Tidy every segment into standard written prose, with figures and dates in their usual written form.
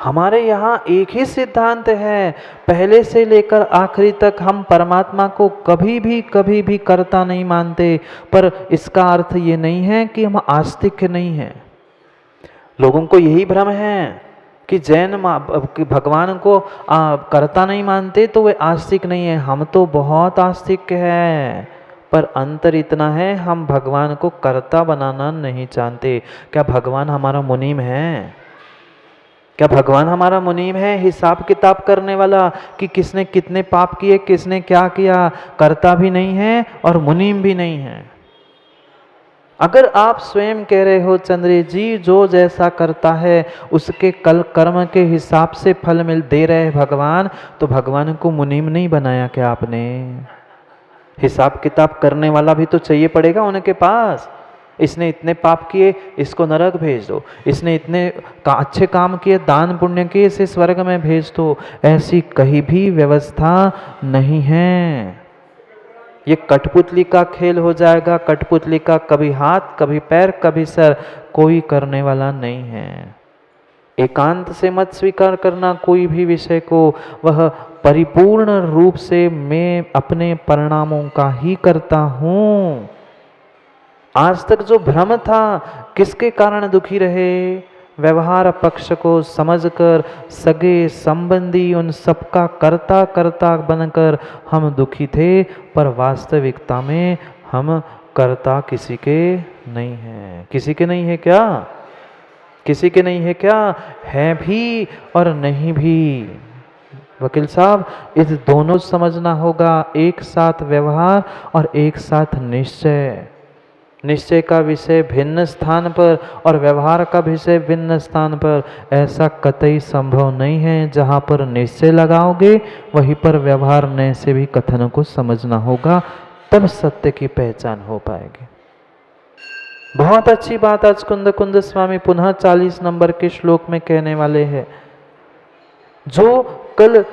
हमारे यहाँ एक ही सिद्धांत है, पहले से लेकर आखिरी तक हम परमात्मा को कभी भी कर्ता नहीं मानते। पर इसका अर्थ ये नहीं है कि हम आस्तिक नहीं हैं। लोगों को यही भ्रम है कि कि भगवान को कर्ता नहीं मानते तो वे आस्तिक नहीं है। हम तो बहुत आस्तिक हैं, पर अंतर इतना है, हम भगवान को कर्ता बनाना नहीं चाहते। क्या भगवान हमारा मुनीम है? क्या भगवान हमारा मुनीम है, हिसाब किताब करने वाला कि किसने कितने पाप किए, किसने क्या किया? कर्ता भी नहीं है और मुनीम भी नहीं है। अगर आप स्वयं कह रहे हो चंद्रे जी जो जैसा करता है उसके कल कर्म के हिसाब से फल दे रहे भगवान, तो भगवान को मुनीम नहीं बनाया क्या आपने? हिसाब किताब करने वाला भी तो चाहिए पड़ेगा उनके पास। इसने इतने पाप किए, इसको नरक भेज दो। इसने इतने अच्छे काम किए, दान पुण्य किए, इसे स्वर्ग में भेज दो। ऐसी कहीं भी व्यवस्था नहीं है। ये कठपुतली का खेल हो जाएगा। कठपुतली का कभी हाथ, कभी पैर, कभी सर, कोई करने वाला नहीं है। एकांत से मत स्वीकार करना कोई भी विषय को। वह परिपूर्ण रूप से मैं अपने परिणामों का ही करता हूँ। आज तक जो भ्रम था, किसके कारण दुखी रहे? व्यवहार पक्ष को समझकर सगे संबंधी उन सबका कर्ता कर्ता बनकर हम दुखी थे, पर वास्तविकता में हम कर्ता किसी के नहीं हैं। किसी के नहीं है क्या? किसी के नहीं है क्या? है भी और नहीं भी। वकील साहब, इस दोनों समझना होगा, एक साथ व्यवहार और एक साथ निश्चय। निश्चय का विषय भिन्न स्थान पर और व्यवहार का विषय भिन्न स्थान पर। ऐसा कतई संभव नहीं है। जहाँ पर निश्चय लगाओगे वहीं पर व्यवहार नए से भी कथन को समझना होगा, तब सत्य की पहचान हो पाएगी। बहुत अच्छी बात आज कुंद स्वामी पुनः 40 नंबर के श्लोक में कहने वाले हैं। जो कल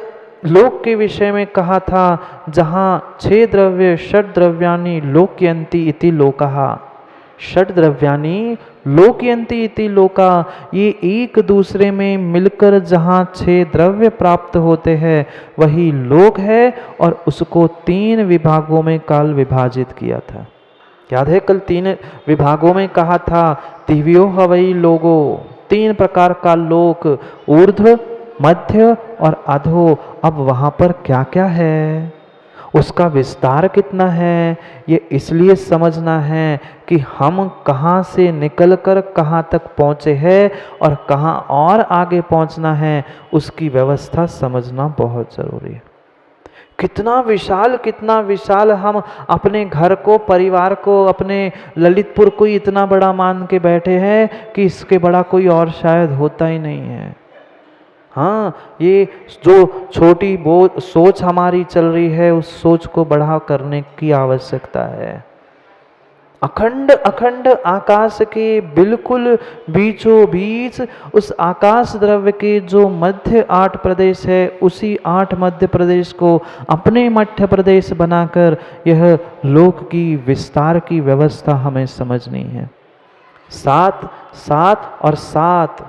लोक के विषय में कहा था, जहाँ 6 द्रव्य षड द्रव्यानि लोकयन्ति इति लोकः। षड द्रव्यानि लोकयन्ति इति लोका, ये एक दूसरे में मिलकर जहाँ 6 द्रव्य प्राप्त होते हैं वही लोक है। और उसको 3 विभागों में काल विभाजित किया था। याद है, कल 3 विभागों में कहा था, तिव्यो हवई लोगो, 3 प्रकार का लोक, ऊर्ध्व, मध्य और अधो। अब वहाँ पर क्या क्या है, उसका विस्तार कितना है, ये इसलिए समझना है कि हम कहाँ से निकलकर कहाँ तक पहुँचे हैं और कहाँ और आगे पहुँचना है, उसकी व्यवस्था समझना बहुत ज़रूरी है। कितना विशाल हम अपने घर को, परिवार को, अपने ललितपुर को इतना बड़ा मान के बैठे हैं कि इसके बड़ा कोई और शायद होता ही नहीं है। हाँ, ये जो छोटी सोच हमारी चल रही है, उस सोच को बढ़ा करने की आवश्यकता है। अखंड अखंड आकाश के बिल्कुल बीचों बीच उस आकाश द्रव्य के जो मध्य 8 प्रदेश है, उसी 8 मध्य प्रदेश को अपने मध्य प्रदेश बनाकर यह लोक की विस्तार की व्यवस्था हमें समझनी है। 7 7 और 7,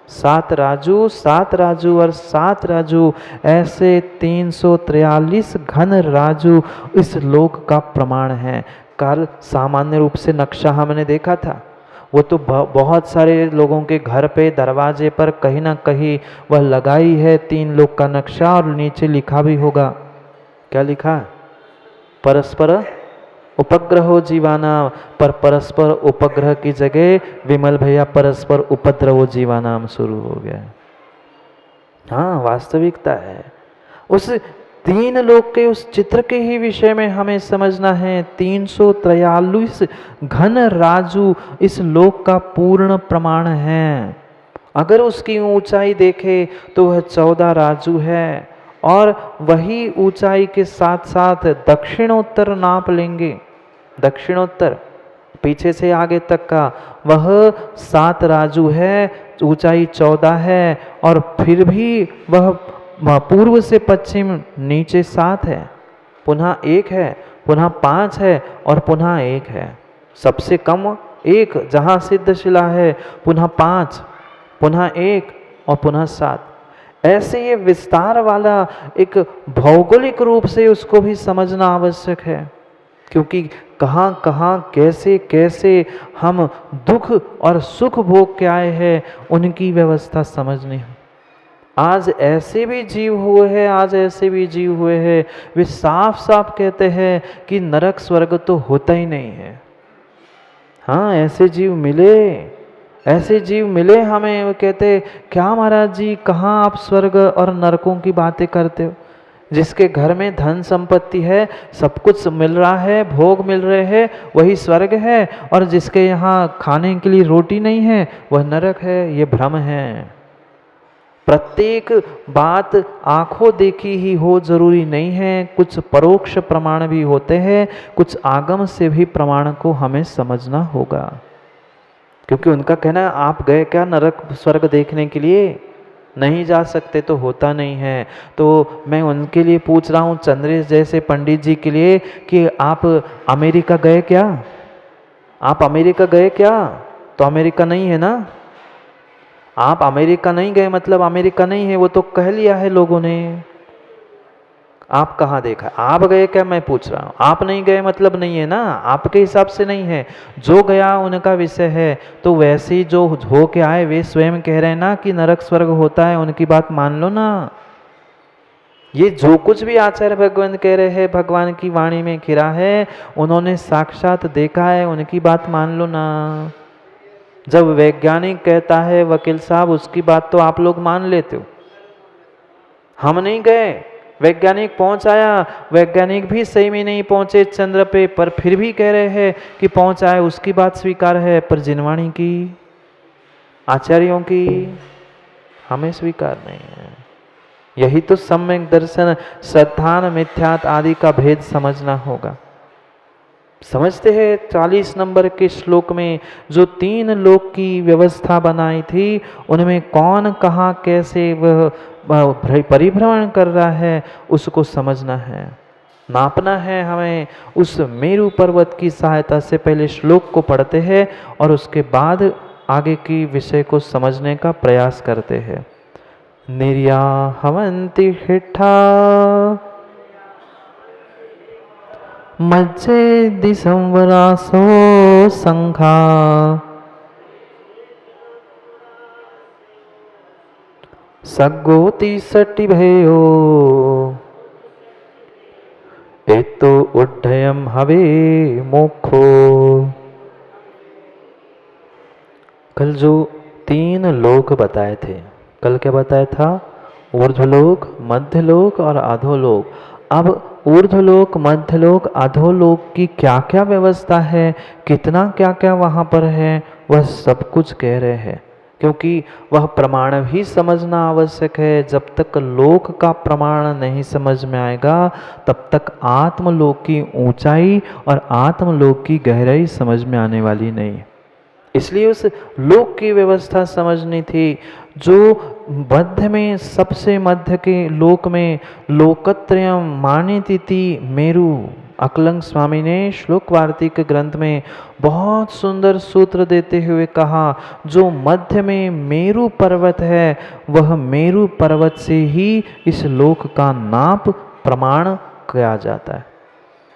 7 राजू, 7 राजू और 7 राजू, ऐसे 343 घन राजू इस लोक का प्रमाण है। कल सामान्य रूप से नक्शा हमने देखा था, वो तो बहुत सारे लोगों के घर पे दरवाजे पर कहीं ना कहीं वह लगाई है 3 लोक का नक्शा, और नीचे लिखा भी होगा। क्या लिखा है? परस्पर उपग्रहो जीवाना। पर परस्पर उपग्रह की जगह विमल भैया परस्पर उपद्रवो जीवानाम शुरू हो गया। हाँ, वास्तविकता है। उस 3 लोक के उस चित्र के ही विषय में हमें समझना है। 343 घन राजू इस लोक का पूर्ण प्रमाण है। अगर उसकी ऊंचाई देखे तो वह 14 राजू है, और वही ऊंचाई के साथ साथ दक्षिणोत्तर नाप लेंगे, दक्षिणोत्तर पीछे से आगे तक का, वह 7 राजू है, ऊंचाई 14 है, और फिर भी वह पूर्व से पश्चिम नीचे 7 है, पुनः 1 है, पुनः 5 है और पुनः 1 है। सबसे कम 1 जहाँ सिद्धशिला है, पुनः 5, पुनः 1 और पुनः 7। ऐसे ये विस्तार वाला एक भौगोलिक रूप से उसको भी समझना आवश्यक है, क्योंकि कहाँ कहाँ कैसे कैसे हम दुख और सुख भोग के आए हैं, उनकी व्यवस्था समझनी है। आज ऐसे भी जीव हुए हैं, आज ऐसे भी जीव हुए हैं, वे साफ साफ कहते हैं कि नरक स्वर्ग तो होता ही नहीं है। हाँ, ऐसे जीव मिले, ऐसे जीव मिले हमें। वो कहते, क्या महाराज जी, कहाँ आप स्वर्ग और नरकों की बातें करते हो? जिसके घर में धन संपत्ति है, सब कुछ मिल रहा है, भोग मिल रहे हैं, वही स्वर्ग है, और जिसके यहाँ खाने के लिए रोटी नहीं है, वह नरक है। ये भ्रम है। प्रत्येक बात आंखों देखी ही हो जरूरी नहीं है, कुछ परोक्ष प्रमाण भी होते हैं, कुछ आगम से भी प्रमाण को हमें समझना होगा। क्योंकि उनका कहना है, आप गए क्या नरक स्वर्ग देखने के लिए? नहीं जा सकते तो होता नहीं है। तो मैं उनके लिए पूछ रहा हूँ, चंद्रेश जैसे पंडित जी के लिए, कि आप अमेरिका गए क्या? आप अमेरिका गए क्या? तो अमेरिका नहीं है ना। आप अमेरिका नहीं गए मतलब अमेरिका नहीं है, वो तो कह लिया है लोगों ने। आप कहाँ देखा? आप गए क्या, मैं पूछ रहा हूँ। आप नहीं गए मतलब नहीं है ना, आपके हिसाब से नहीं है, जो गया उनका विषय है। तो वैसे ही जो हो के आए, वे स्वयं कह रहे हैं ना कि नरक स्वर्ग होता है, उनकी बात मान लो ना। ये जो कुछ भी आचार्य भगवान कह रहे हैं, भगवान की वाणी में घिरा है, उन्होंने साक्षात देखा है, उनकी बात मान लो ना। जब वैज्ञानिक कहता है वकील साहब, उसकी बात तो आप लोग मान लेते हो। हम नहीं गए, वैज्ञानिक पहुंचाया, वैज्ञानिक भी सही में नहीं पहुंचे चंद्र पे, पर फिर भी कह रहे हैं कि पहुंचाए, उसकी बात स्वीकार है। पर जिनवाणी की, आचार्यों की हमें स्वीकार नहीं है। यही तो सम्यक दर्शन, श्रद्धान मिथ्यात आदि का भेद समझना होगा। समझते हैं 40 नंबर के श्लोक में जो 3 लोक की व्यवस्था बनाई थी, उनमें कौन कहाँ कैसे वह परिभ्रमण कर रहा है, उसको समझना है, नापना है हमें। उस मेरु पर्वत की सहायता से पहले श्लोक को पढ़ते हैं और उसके बाद आगे की विषय को समझने का प्रयास करते हैं। निर्याहवन्ति हिठा मज्जे दिसंवरासो संघा सगोति सटि भयो एतो उड्डयम हवे मोखो। कल जो 3 लोक बताए थे, कल क्या बताया था? ऊर्ध्वलोक, मध्यलोक और अधोलोक। अब ऊर्ध्वलोक, मध्यलोक, अधोलोक की क्या क्या व्यवस्था है, कितना क्या क्या वहाँ पर है, वह सब कुछ कह रहे हैं। क्योंकि वह प्रमाण भी समझना आवश्यक है। जब तक लोक का प्रमाण नहीं समझ में आएगा, तब तक आत्मलोक की ऊंचाई और आत्मलोक की गहराई समझ में आने वाली नहीं। इसलिए उस लोक की व्यवस्था समझनी थी। जो मध्य में, सबसे मध्य के लोक में लोकत्रयम मानितिति मेरु, अकलंग स्वामी ने श्लोक वार्तिक ग्रंथ में बहुत सुंदर सूत्र देते हुए कहा, जो मध्य में मेरु पर्वत है, वह मेरु पर्वत से ही इस लोक का नाप प्रमाण किया जाता है।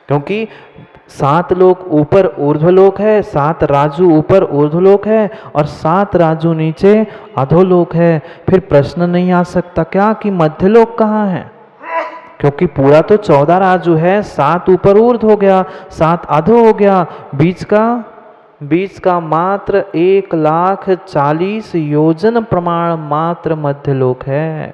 क्योंकि 7 लोक ऊपर ऊर्ध्वलोक है, 7 राजू ऊपर ऊर्ध्वलोक है और 7 राजू नीचे अधोलोक है। फिर प्रश्न नहीं आ सकता क्या कि मध्यलोक कहाँ है? क्योंकि पूरा तो 14 राजू है, 7 ऊपर ऊर्ध्व हो गया, 7 अधो हो गया, बीच का मात्र 1,40,000 योजन प्रमाण मात्र मध्यलोक है।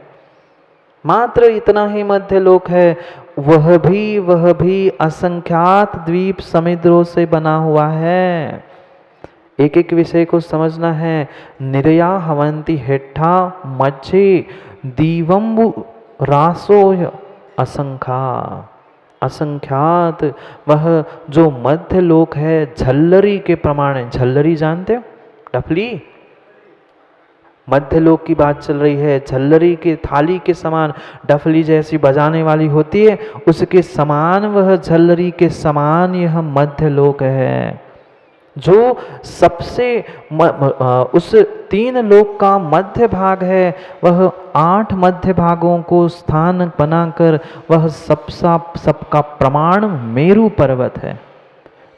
मात्र इतना ही मध्यलोक है। वह भी असंख्यात द्वीप समुद्रों से बना हुआ है। एक एक विषय को समझना है। निर्या हवंती हेठा मज्जे दीवम्बु रासोय असंख्या, असंख्यात वह जो मध्य लोक है, झल्लरी के प्रमाण है। झल्लरी जानते हो? डफली, मध्य लोक की बात चल रही है। झल्लरी के थाली के समान, डफली जैसी बजाने वाली होती है, उसके समान वह झल्लरी के समान यह मध्य लोक है। जो सबसे उस 3 लोक का मध्य भाग है, वह 8 मध्य भागों को स्थान बनाकर वह सबका प्रमाण मेरु पर्वत है,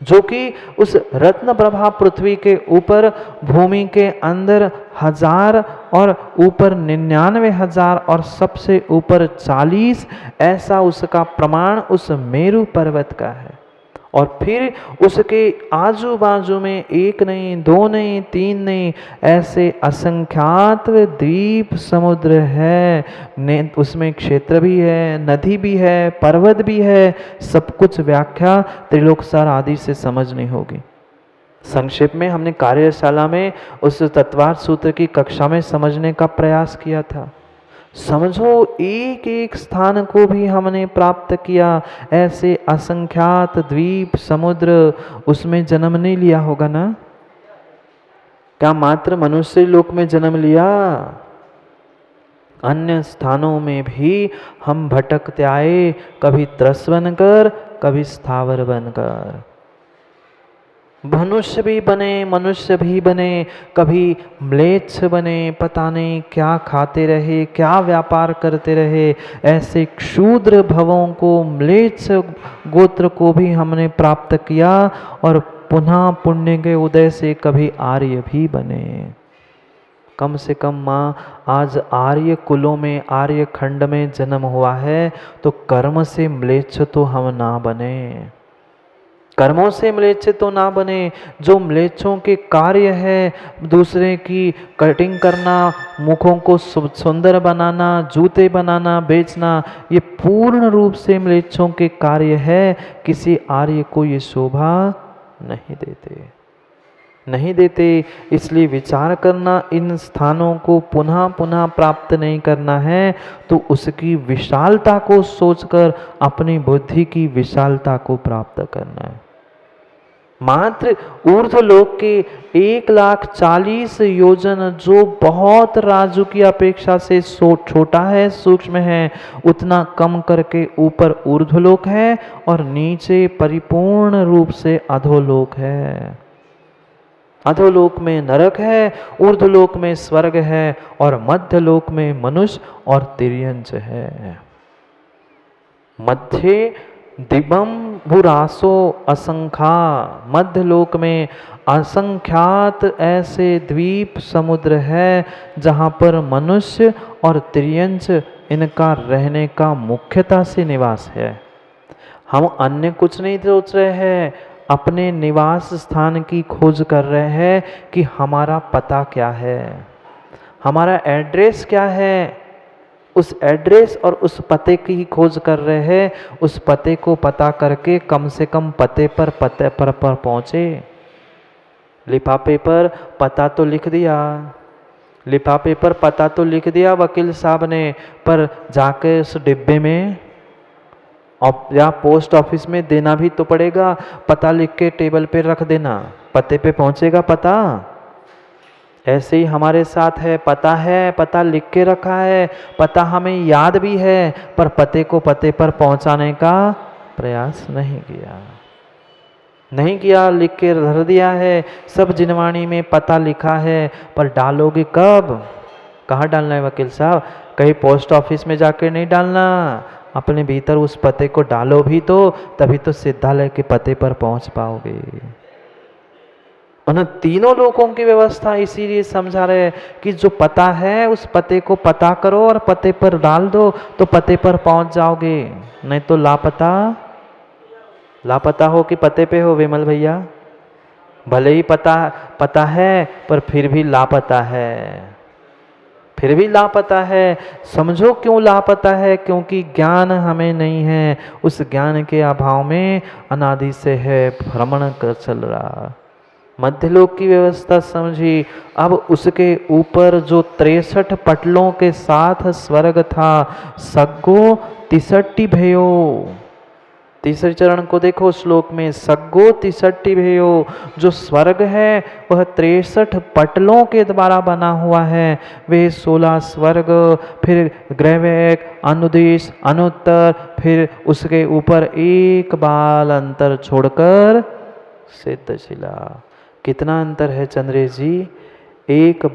जो कि उस रत्न प्रभा पृथ्वी के ऊपर, भूमि के अंदर 1000 और ऊपर 99,000 और सबसे ऊपर 40, ऐसा उसका प्रमाण उस मेरु पर्वत का है। और फिर उसके आजू बाजू में 1 नहीं, 2 नहीं, 3 नहीं, ऐसे असंख्यात द्वीप समुद्र है, उसमें क्षेत्र भी है, नदी भी है, पर्वत भी है। सब कुछ व्याख्या त्रिलोकसार आदि से समझनी होगी। संक्षेप में हमने कार्यशाला में उस तत्वार्थ सूत्र की कक्षा में समझने का प्रयास किया था। समझो, एक एक स्थान को भी हमने प्राप्त किया, ऐसे असंख्यात द्वीप समुद्र, उसमें जन्म नहीं लिया होगा ना? क्या मात्र मनुष्य लोक में जन्म लिया? अन्य स्थानों में भी हम भटकते आए, कभी त्रस बनकर, कभी स्थावर बनकर। मनुष्य भी बने, कभी म्लेच्छ बने, पता नहीं क्या खाते रहे, क्या व्यापार करते रहे। ऐसे क्षूद्र भवों को, म्लेच्छ गोत्र को भी हमने प्राप्त किया, और पुनः पुण्य के उदय से कभी आर्य भी बने। कम से कम माँ, आज आर्य कुलों में, आर्य खंड में जन्म हुआ है, तो कर्म से म्लेच्छ तो हम ना बने, कर्मों से म्लेच्छ तो ना बने। जो म्लेच्छों के कार्य है, दूसरे की कटिंग करना, मुखों को सुंदर बनाना, जूते बनाना, बेचना, ये पूर्ण रूप से म्लेच्छों के कार्य है। किसी आर्य को ये शोभा नहीं देते। इसलिए विचार करना, इन स्थानों को पुनः पुनः प्राप्त नहीं करना है, तो उसकी विशालता को सोचकर अपनी बुद्धि की विशालता को प्राप्त करना है। मात्र ऊर्ध्वलोक के 1,40,000 योजन, जो बहुत राजू की अपेक्षा से छोटा है, सूक्ष्म है, उतना कम करके ऊपर ऊर्ध्वलोक है, और नीचे परिपूर्ण रूप से अधोलोक है। अधोलोक में नरक है, ऊर्ध्वलोक में स्वर्ग है, और मध्यलोक में मनुष्य और तिर्यंच है। मध्य दिवम भूरासो असंख्या, मध्यलोक में असंख्यात ऐसे द्वीप समुद्र है, जहाँ पर मनुष्य और तिर्यंच, इनका रहने का मुख्यता से निवास है। हम अन्य कुछ नहीं सोच रहे हैं, अपने निवास स्थान की खोज कर रहे हैं कि हमारा पता क्या है, हमारा एड्रेस क्या है। उस एड्रेस और उस पते की खोज कर रहे हैं। उस पते को पता करके कम से कम पते पर पहुँचे। लिफाफे पर पता तो लिख दिया, लिफाफे पर पता तो लिख दिया वकील साहब ने, पर जाके उस डिब्बे में या पोस्ट ऑफिस में देना भी तो पड़ेगा। पता लिख के टेबल पे रख देना, पते पे पहुँचेगा पता। ऐसे ही हमारे साथ है, पता लिख के रखा है, पता हमें याद भी है, पर पते को पते पर पहुंचाने का प्रयास नहीं किया, लिख के धर दिया है। सब जिनवाणी में पता लिखा है, पर डालोगे कब, कहाँ डालना है वकील साहब? कहीं पोस्ट ऑफिस में जाकर नहीं डालना, अपने भीतर उस पते को डालो भी तो, तभी तो सिद्धालय के पते पर पहुंच पाओगे। उन तीनों लोगों की व्यवस्था इसीलिए समझा रहे कि जो पता है उस पते को पता करो और पते पर डाल दो, तो पते पर पहुंच जाओगे। नहीं तो लापता हो कि पते पे हो विमल भैया, भले ही पता है पर फिर भी लापता है। समझो क्यों लापता है? क्योंकि ज्ञान हमें नहीं है। उस ज्ञान के अभाव में अनादि से है भ्रमण कर चल रहा। मध्यलोक की व्यवस्था समझी। अब उसके ऊपर जो 63 पटलों के साथ स्वर्ग था, सग्गो 63 भयो। तीसरे चरण को देखो श्लोक में, सग्गो 63 भयो। जो स्वर्ग है वह 63 पटलों के द्वारा बना हुआ है। वे 16 स्वर्ग, फिर ग्रहवेक, अनुदेश, अनुत्तर, फिर उसके ऊपर एक बाल अंतर छोड़कर सिद्धशिला। कितना अंतर है चंद्रेश जी? एक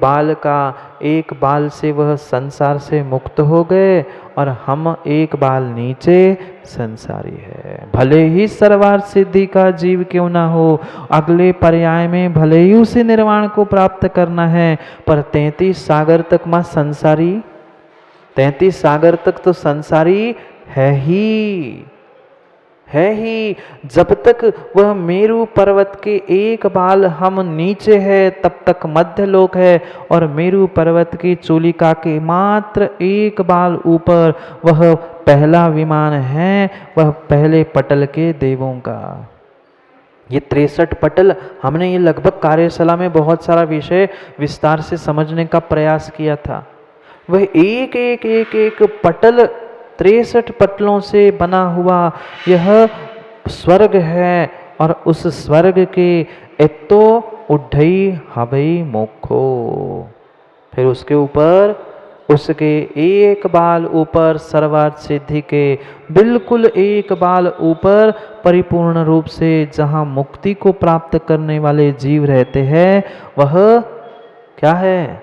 बाल से वह संसार से मुक्त हो गए और हम एक बाल नीचे संसारी है। भले ही सर्वार्थ सिद्धि का जीव क्यों ना हो, अगले पर्याय में भले ही उसे निर्वाण को प्राप्त करना है, पर 33 सागर तक मां संसारी, 33 सागर तक तो संसारी है ही। जब तक वह मेरु पर्वत के एक बाल हम नीचे है तब तक मध्य लोक है, और मेरु पर्वत की चूलिका के मात्र एक बाल ऊपर वह पहला विमान है, वह पहले पटल के देवों का। ये 63 पटल हमने ये लगभग कार्यशाला में बहुत सारा विषय विस्तार से समझने का प्रयास किया था। वह एक पटल 63 पटलों से बना हुआ यह स्वर्ग है, और उस स्वर्ग के एतो उड्ढई हवई मोक्षो, फिर उसके ऊपर उसके एक बाल ऊपर सर्वार्थ सिद्धि के बिल्कुल एक बाल ऊपर परिपूर्ण रूप से जहाँ मुक्ति को प्राप्त करने वाले जीव रहते हैं, वह क्या है?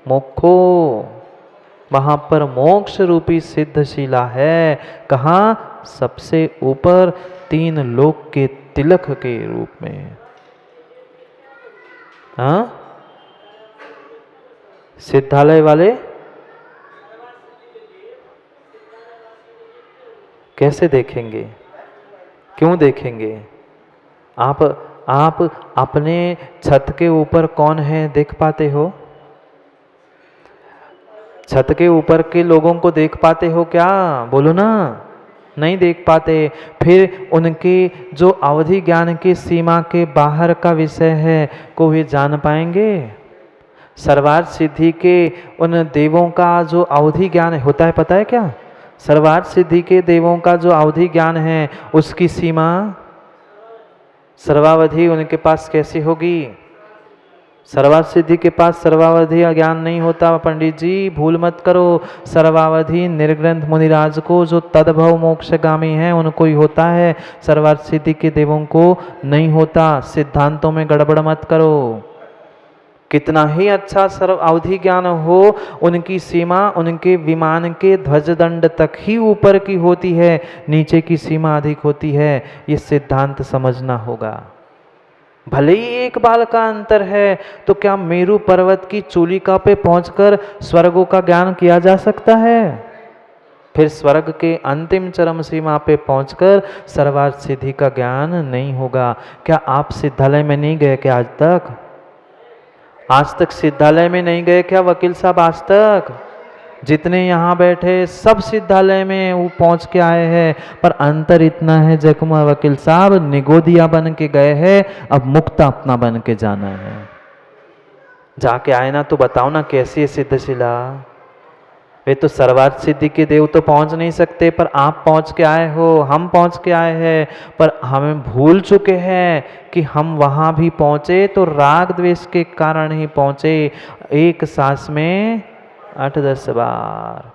मोक्षो। वहाँ पर मोक्ष रूपी सिद्धशिला है। कहाँ? सबसे ऊपर 3 लोक के तिलक के रूप में। हाँ, सिद्धालय वाले कैसे देखेंगे? क्यों देखेंगे? आप अपने छत के ऊपर कौन है देख पाते हो? छत के ऊपर के लोगों को देख पाते हो क्या? बोलो ना। नहीं देख पाते। फिर उनके जो अवधि ज्ञान की सीमा के बाहर का विषय है को वे जान पाएंगे? सर्वार्थ सिद्धि के उन देवों का जो अवधि ज्ञान होता है, पता है क्या? सर्वार्थ सिद्धि के देवों का जो अवधि ज्ञान है उसकी सीमा सर्वावधि उनके पास कैसी होगी? सर्वार्थ सिद्धि के पास सर्वावधि ज्ञान नहीं होता पंडित जी, भूल मत करो। सर्वावधि निर्ग्रंथ मुनिराज को जो तद्भव मोक्षगामी है उनको ही होता है, सर्वार्थ सिद्धि के देवों को नहीं होता। सिद्धांतों में गड़बड़ मत करो। कितना ही अच्छा सर्व अवधि ज्ञान हो, उनकी सीमा उनके विमान के ध्वजदंड तक ही ऊपर की होती है, नीचे की सीमा अधिक होती है। ये सिद्धांत समझना होगा। भले ही एक बाल का अंतर है, तो क्या मेरु पर्वत की चूलिका पे पहुंचकर स्वर्गों का ज्ञान किया जा सकता है? फिर स्वर्ग के अंतिम चरम सीमा पे पहुंचकर सर्वार्थ सिद्धि का ज्ञान नहीं होगा। क्या आप सिद्धालय में नहीं गए क्या आज तक सिद्धालय में नहीं गए क्या वकील साहब? आज तक जितने यहाँ बैठे सब सिद्धालय में वो पहुँच के आए हैं, पर अंतर इतना है जयकुमार वकील साहब निगोदिया बन के गए हैं, अब मुक्त अपना बन के जाना है। जाके आए ना तो बताओ ना कैसी है सिद्धशिला? वे तो सर्वार्थ सिद्धि के देव तो पहुंच नहीं सकते, पर आप पहुंच के आए हो, हम पहुंच के आए हैं, पर हमें भूल चुके हैं कि हम वहां भी पहुंचे तो राग द्वेष के कारण ही पहुंचे। एक सांस में 8-10 बार।